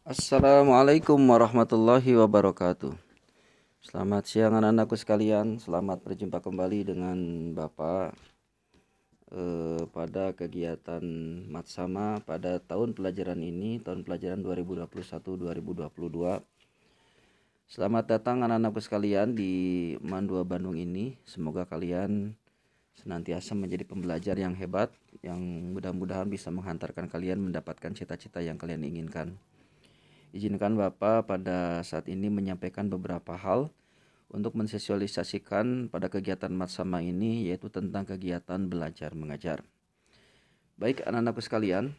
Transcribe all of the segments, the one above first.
Assalamualaikum warahmatullahi wabarakatuh. Selamat siang anak-anakku sekalian. Selamat berjumpa kembali dengan Bapak pada kegiatan Matsama pada tahun pelajaran ini, tahun pelajaran 2021-2022. Selamat datang anak-anakku sekalian di Mandua Bandung ini. Semoga kalian senantiasa menjadi pembelajar yang hebat, yang mudah-mudahan bisa menghantarkan kalian mendapatkan cita-cita yang kalian inginkan. Izinkan Bapak pada saat ini menyampaikan beberapa hal untuk mensosialisasikan pada kegiatan Matsama ini, yaitu tentang kegiatan belajar mengajar. Baik anak-anakku sekalian,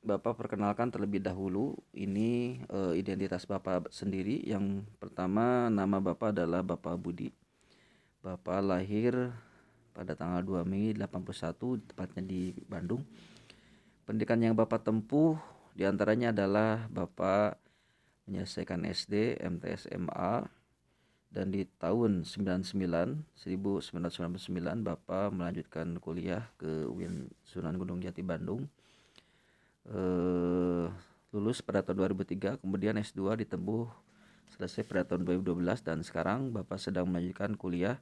Bapak perkenalkan terlebih dahulu. Ini identitas Bapak sendiri. Yang pertama, nama Bapak adalah Bapak Budi. Bapak lahir pada tanggal 2 Mei 81, tepatnya di Bandung. Pendidikan yang Bapak tempuh diantaranya adalah Bapak menyelesaikan SD, MTS, MA, dan di tahun 1999 Bapak melanjutkan kuliah ke UIN Sunan Gunung Jati Bandung. Lulus pada tahun 2003, kemudian S2 ditempuh selesai pada tahun 2012, dan sekarang Bapak sedang melanjutkan kuliah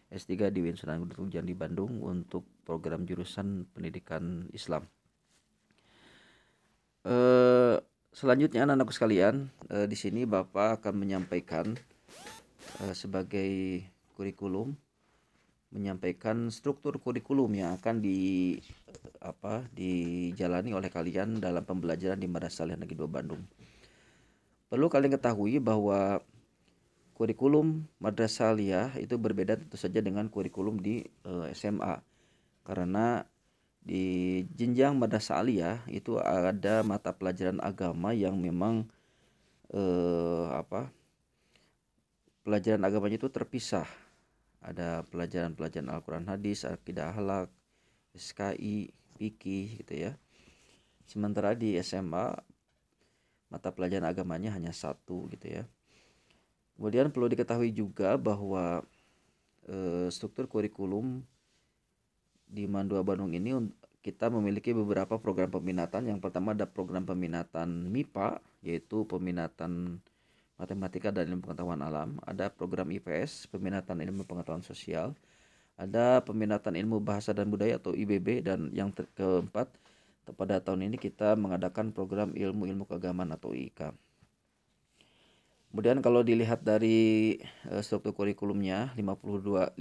S3 di UIN Sunan Gunung Jati Bandung untuk program jurusan Pendidikan Islam. Selanjutnya anak-anakku sekalian, di sini Bapak akan menyampaikan sebagai kurikulum, menyampaikan struktur kurikulum yang akan dijalani oleh kalian dalam pembelajaran di Madrasah Aliyah Negeri 2 Bandung. Perlu kalian ketahui bahwa kurikulum Madrasah Aliyah itu berbeda tentu saja dengan kurikulum di SMA, karena di jenjang Madrasah Aliyah itu ada mata pelajaran agama yang memang pelajaran agamanya itu terpisah. Ada pelajaran-pelajaran Al-Quran, hadis, akidah, akhlak, SKI, fikih gitu ya. Sementara di SMA mata pelajaran agamanya hanya satu gitu ya. Kemudian perlu diketahui juga bahwa struktur kurikulum di Mandua Bandung ini kita memiliki beberapa program peminatan. Yang pertama ada program peminatan MIPA, yaitu peminatan matematika dan ilmu pengetahuan alam. Ada program IPS, peminatan ilmu pengetahuan sosial. Ada peminatan ilmu bahasa dan budaya atau IBB. Dan yang keempat, pada tahun ini kita mengadakan program ilmu keagamaan atau IK. Kemudian kalau dilihat dari struktur kurikulumnya, 51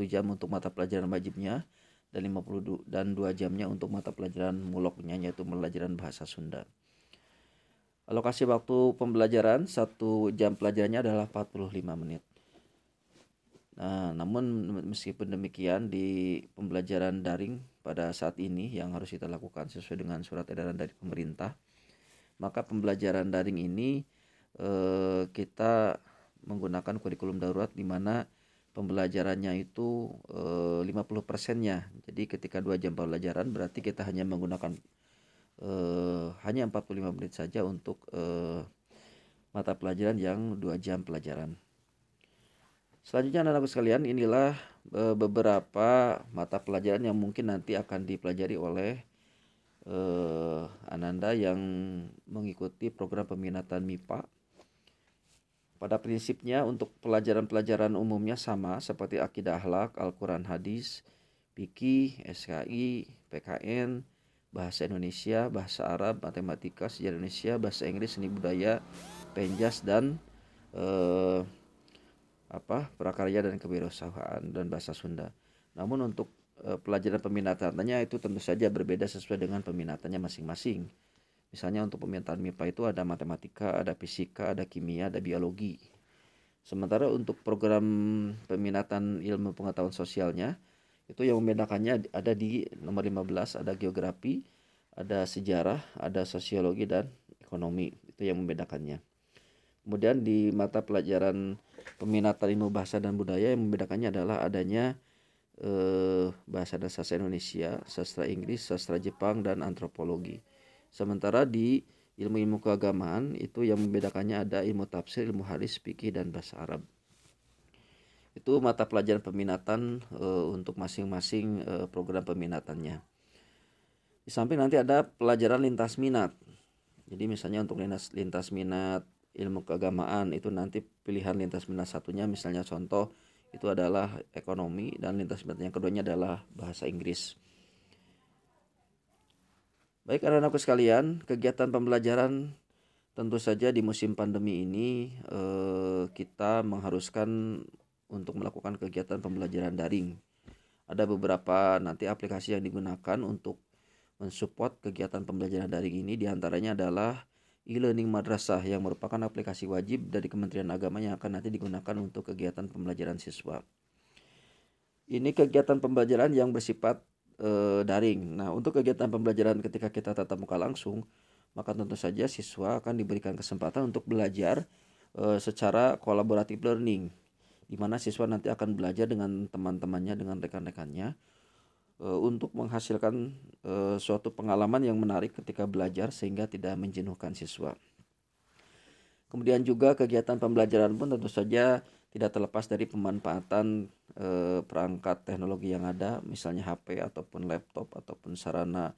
jam untuk mata pelajaran wajibnya, dan 2 jamnya untuk mata pelajaran muloknya, yaitu pelajaran bahasa Sunda. Alokasi waktu pembelajaran 1 jam pelajarannya adalah 45 menit. Nah, namun meskipun demikian, di pembelajaran daring pada saat ini yang harus kita lakukan sesuai dengan surat edaran dari pemerintah, maka pembelajaran daring ini kita menggunakan kurikulum darurat, di mana pembelajarannya itu 50%-nya. Jadi ketika 2 jam pembelajaran berarti kita hanya menggunakan hanya 45 menit saja untuk mata pelajaran yang 2 jam pelajaran. Selanjutnya anak-anakku sekalian, inilah beberapa mata pelajaran yang mungkin nanti akan dipelajari oleh Ananda yang mengikuti program peminatan MIPA. Pada prinsipnya untuk pelajaran-pelajaran umumnya sama seperti akidah, akhlak, Al-Quran, hadis, fikih, SKI, PKN, bahasa Indonesia, bahasa Arab, matematika, sejarah Indonesia, bahasa Inggris, seni budaya, penjas, dan prakarya dan kewirausahaan, dan bahasa Sunda. Namun untuk pelajaran peminatannya itu tentu saja berbeda sesuai dengan peminatannya masing-masing. Misalnya untuk peminatan MIPA itu ada matematika, ada fisika, ada kimia, ada biologi. Sementara untuk program peminatan ilmu pengetahuan sosialnya, itu yang membedakannya ada di nomor 15, ada geografi, ada sejarah, ada sosiologi, dan ekonomi. Itu yang membedakannya. Kemudian di mata pelajaran peminatan ilmu bahasa dan budaya, yang membedakannya adalah adanya bahasa dan sastra Indonesia, sastra Inggris, sastra Jepang, dan antropologi. Sementara di ilmu-ilmu keagamaan itu yang membedakannya ada ilmu tafsir, ilmu hadis, fikih, dan bahasa Arab. Itu mata pelajaran peminatan untuk masing-masing program peminatannya. Di samping nanti ada pelajaran lintas minat. Jadi misalnya untuk lintas minat ilmu keagamaan itu nanti pilihan lintas minat satunya misalnya contoh itu adalah ekonomi dan lintas minat yang keduanya adalah bahasa Inggris. Baik anak-anakku sekalian, kegiatan pembelajaran tentu saja di musim pandemi ini kita mengharuskan untuk melakukan kegiatan pembelajaran daring. Ada beberapa nanti aplikasi yang digunakan untuk mensupport kegiatan pembelajaran daring ini, diantaranya adalah e-learning madrasah yang merupakan aplikasi wajib dari Kementerian Agama yang akan nanti digunakan untuk kegiatan pembelajaran siswa. Ini kegiatan pembelajaran yang bersifat daring. Nah, untuk kegiatan pembelajaran ketika kita tatap muka langsung, maka tentu saja siswa akan diberikan kesempatan untuk belajar secara collaborative learning, di mana siswa nanti akan belajar dengan teman-temannya, dengan rekan-rekannya, untuk menghasilkan suatu pengalaman yang menarik ketika belajar sehingga tidak menjenuhkan siswa. Kemudian juga kegiatan pembelajaran pun tentu saja tidak terlepas dari pemanfaatan perangkat teknologi yang ada, misalnya HP ataupun laptop ataupun sarana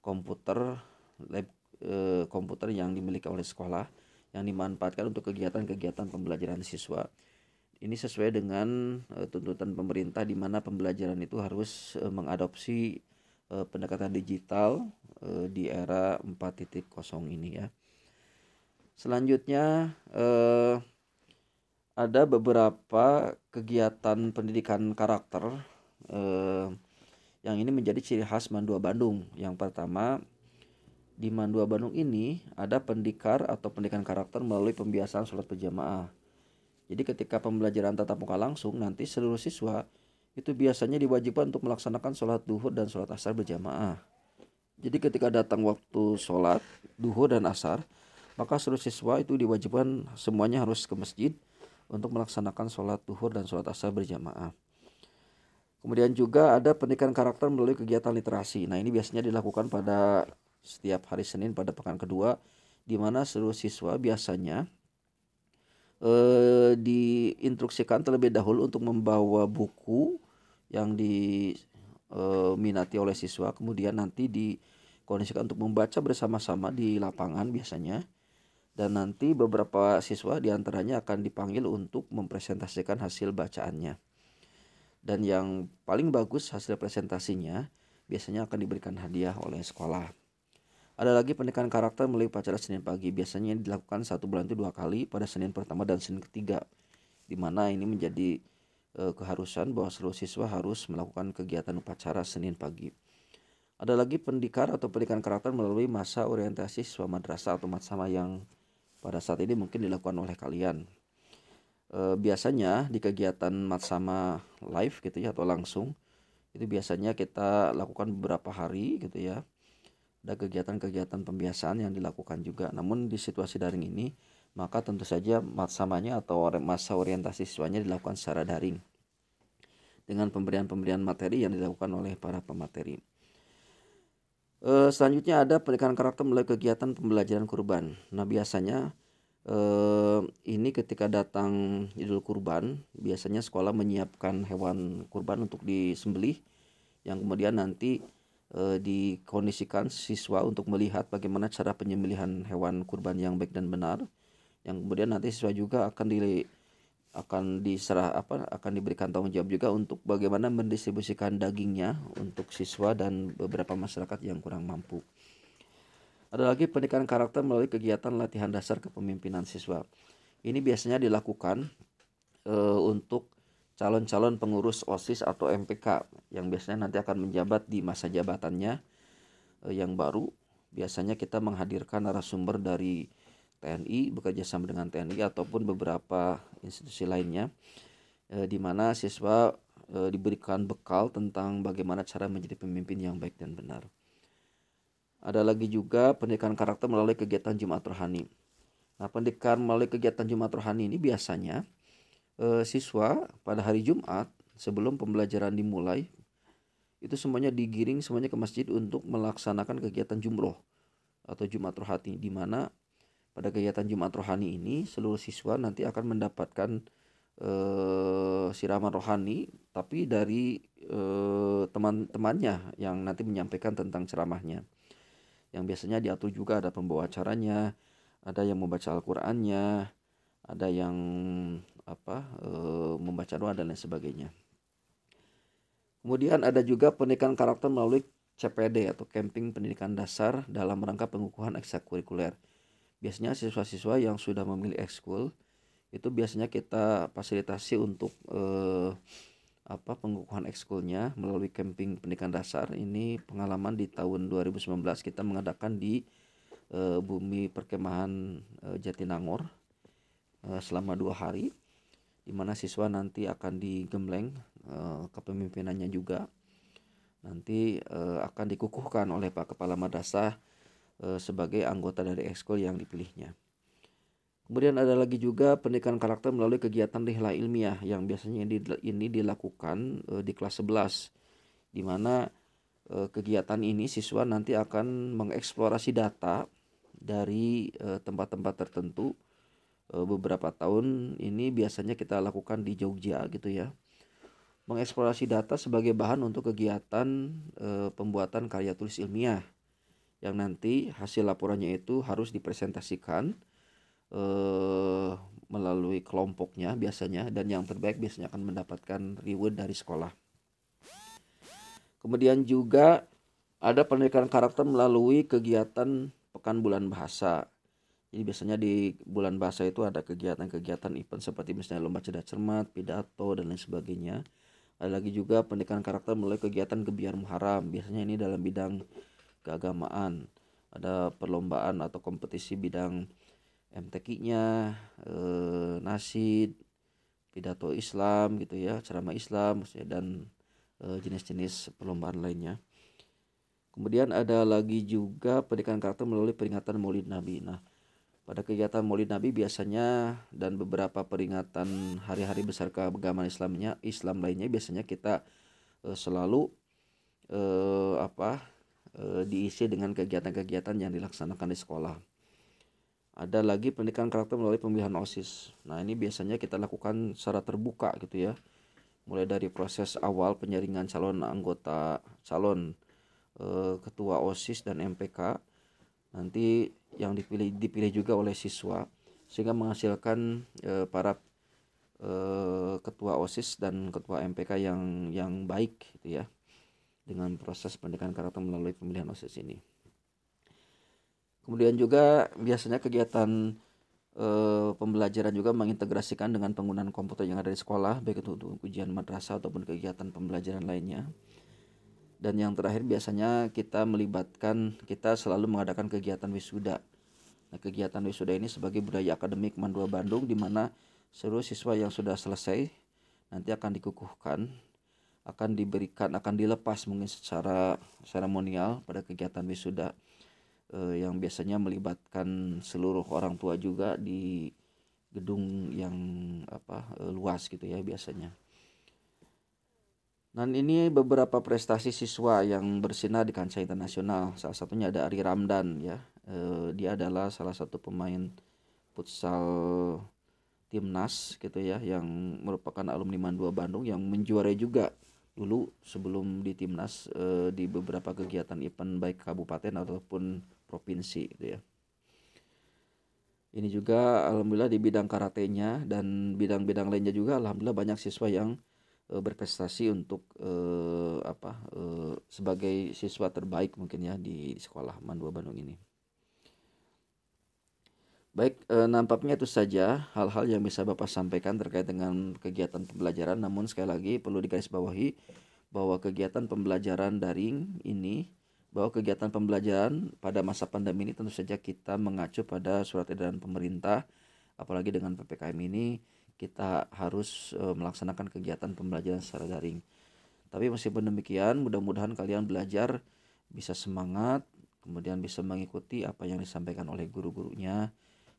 komputer komputer yang dimiliki oleh sekolah yang dimanfaatkan untuk kegiatan-kegiatan pembelajaran siswa. Ini sesuai dengan tuntutan pemerintah di mana pembelajaran itu harus mengadopsi pendekatan digital di era 4.0 ini ya. Selanjutnya ada beberapa kegiatan pendidikan karakter yang ini menjadi ciri khas Mandua Bandung. Yang pertama, di Mandua Bandung ini ada pendikar atau pendidikan karakter melalui pembiasaan sholat berjamaah. Jadi ketika pembelajaran tatap muka langsung, nanti seluruh siswa itu biasanya diwajibkan untuk melaksanakan sholat duhur dan sholat asar berjamaah. Jadi ketika datang waktu sholat duhur dan asar, maka seluruh siswa itu diwajibkan semuanya harus ke masjid untuk melaksanakan sholat duhur dan sholat asar berjamaah. Kemudian juga ada pendidikan karakter melalui kegiatan literasi. Nah, ini biasanya dilakukan pada setiap hari Senin pada pekan kedua, di mana seluruh siswa biasanya diinstruksikan terlebih dahulu untuk membawa buku yang diminati oleh siswa, kemudian nanti dikondisikan untuk membaca bersama-sama di lapangan biasanya, dan nanti beberapa siswa diantaranya akan dipanggil untuk mempresentasikan hasil bacaannya, dan yang paling bagus hasil presentasinya biasanya akan diberikan hadiah oleh sekolah. Ada lagi pendidikan karakter melalui upacara Senin pagi. Biasanya dilakukan 1 bulan itu 2 kali, pada Senin pertama dan Senin ketiga, di mana ini menjadi keharusan bahwa seluruh siswa harus melakukan kegiatan upacara Senin pagi. Ada lagi pendikar atau pendidikan karakter melalui masa orientasi siswa madrasah atau matsama yang pada saat ini mungkin dilakukan oleh kalian. Biasanya di kegiatan matsama live gitu ya atau langsung, itu biasanya kita lakukan beberapa hari gitu ya. Ada kegiatan-kegiatan pembiasaan yang dilakukan juga. Namun di situasi daring ini, maka tentu saja matsamanya atau masa orientasi siswanya dilakukan secara daring dengan pemberian-pemberian materi yang dilakukan oleh para pemateri. Selanjutnya ada pendidikan karakter melalui kegiatan pembelajaran kurban. Nah, biasanya ini ketika datang Idul Kurban, biasanya sekolah menyiapkan hewan kurban untuk disembelih, yang kemudian nanti dikondisikan siswa untuk melihat bagaimana cara penyembelihan hewan kurban yang baik dan benar, yang kemudian nanti siswa juga akan diberikan tanggung jawab juga untuk bagaimana mendistribusikan dagingnya untuk siswa dan beberapa masyarakat yang kurang mampu. Ada lagi pendidikan karakter melalui kegiatan latihan dasar kepemimpinan siswa. Ini biasanya dilakukan untuk calon-calon pengurus OSIS atau MPK yang biasanya nanti akan menjabat di masa jabatannya yang baru. Biasanya kita menghadirkan narasumber dari TNI, bekerja sama dengan TNI ataupun beberapa institusi lainnya, di mana siswa diberikan bekal tentang bagaimana cara menjadi pemimpin yang baik dan benar. Ada lagi juga pendidikan karakter melalui kegiatan Jumat Rohani. Nah, pendidikan melalui kegiatan Jumat Rohani ini biasanya siswa pada hari Jumat sebelum pembelajaran dimulai itu semuanya digiring semuanya ke masjid untuk melaksanakan kegiatan jumroh atau Jumat Rohani, di mana pada kegiatan Jumat Rohani ini seluruh siswa nanti akan mendapatkan siraman rohani, tapi dari teman-temannya yang nanti menyampaikan tentang ceramahnya. Yang biasanya diatur juga ada pembawa acaranya, ada yang membaca Al-Qur'annya, ada yang membaca doa dan lain sebagainya. Kemudian ada juga pendidikan karakter melalui CPD atau Camping Pendidikan Dasar dalam rangka pengukuhan ekstrakurikuler. Biasanya siswa-siswa yang sudah memilih ekskul itu biasanya kita fasilitasi untuk pengukuhan ekskulnya melalui Camping Pendidikan Dasar. Ini pengalaman di tahun 2019 kita mengadakan di Bumi Perkemahan Jatinangor selama 2 hari, di mana siswa nanti akan digembleng kepemimpinannya juga. Nanti akan dikukuhkan oleh Pak Kepala Madrasah sebagai anggota dari ekskul yang dipilihnya. Kemudian ada lagi juga pendidikan karakter melalui kegiatan rihla ilmiah yang biasanya ini dilakukan di kelas 11, di mana kegiatan ini siswa nanti akan mengeksplorasi data dari tempat-tempat tertentu. Beberapa tahun ini biasanya kita lakukan di Jogja gitu ya. Mengeksplorasi data sebagai bahan untuk kegiatan pembuatan karya tulis ilmiah yang nanti hasil laporannya itu harus dipresentasikan melalui kelompoknya biasanya, dan yang terbaik biasanya akan mendapatkan reward dari sekolah. Kemudian juga ada pendidikan karakter melalui kegiatan Pekan Bulan Bahasa. Jadi biasanya di bulan bahasa itu ada kegiatan-kegiatan event seperti misalnya lomba cerdas cermat, pidato, dan lain sebagainya. Ada lagi juga pendidikan karakter melalui kegiatan Gebiar Muharram. Biasanya ini dalam bidang keagamaan. Ada perlombaan atau kompetisi bidang MTQ-nya, nasid, pidato Islam gitu ya, ceramah Islam dan jenis-jenis perlombaan lainnya. Kemudian ada lagi juga pendidikan karakter melalui peringatan Maulid Nabi. Nah, pada kegiatan Maulid Nabi biasanya dan beberapa peringatan hari-hari besar keagamaan Islam lainnya biasanya kita selalu diisi dengan kegiatan-kegiatan yang dilaksanakan di sekolah. Ada lagi pendidikan karakter melalui pemilihan OSIS. Nah, ini biasanya kita lakukan secara terbuka gitu ya. Mulai dari proses awal penyaringan calon ketua OSIS dan MPK. Nanti yang dipilih juga oleh siswa, sehingga menghasilkan para ketua OSIS dan ketua MPK yang baik gitu ya, dengan proses pendidikan karakter melalui pemilihan OSIS ini. Kemudian juga biasanya kegiatan pembelajaran juga mengintegrasikan dengan penggunaan komputer yang ada di sekolah, baik itu untuk ujian madrasah ataupun kegiatan pembelajaran lainnya. Dan yang terakhir biasanya kita selalu mengadakan kegiatan wisuda. Nah, kegiatan wisuda ini sebagai budaya akademik MAN 2 Bandung, di mana seluruh siswa yang sudah selesai nanti akan dikukuhkan, akan dilepas mungkin secara seremonial pada kegiatan wisuda yang biasanya melibatkan seluruh orang tua juga di gedung yang luas gitu ya biasanya. Dan ini beberapa prestasi siswa yang bersinar di kancah internasional. Salah satunya ada Ari Ramdan ya. Dia adalah salah satu pemain futsal timnas gitu ya, yang merupakan alumni MAN 2 Bandung yang menjuarai juga dulu sebelum di timnas di beberapa kegiatan event baik kabupaten ataupun provinsi gitu ya. Ini juga alhamdulillah di bidang karatenya dan bidang-bidang lainnya juga alhamdulillah banyak siswa yang berprestasi untuk sebagai siswa terbaik mungkin ya di sekolah MAN 2 Bandung ini. Baik, nampaknya itu saja hal-hal yang bisa Bapak sampaikan terkait dengan kegiatan pembelajaran. Namun sekali lagi perlu digarisbawahi bahwa kegiatan pembelajaran daring ini, bahwa kegiatan pembelajaran pada masa pandemi ini tentu saja kita mengacu pada surat edaran pemerintah, apalagi dengan PPKM ini kita harus melaksanakan kegiatan pembelajaran secara daring. Tapi meskipun demikian, mudah-mudahan kalian belajar bisa semangat, kemudian bisa mengikuti apa yang disampaikan oleh guru-gurunya.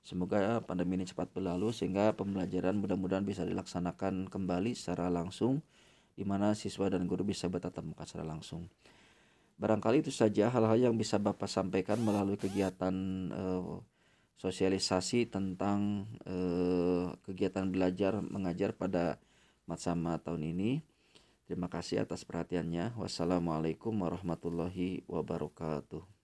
Semoga pandemi ini cepat berlalu sehingga pembelajaran mudah-mudahan bisa dilaksanakan kembali secara langsung, di mana siswa dan guru bisa bertatap muka secara langsung. Barangkali itu saja hal-hal yang bisa Bapak sampaikan melalui kegiatan sosialisasi tentang kegiatan belajar mengajar pada Matsama tahun ini. Terima kasih atas perhatiannya. Wassalamualaikum warahmatullahi wabarakatuh.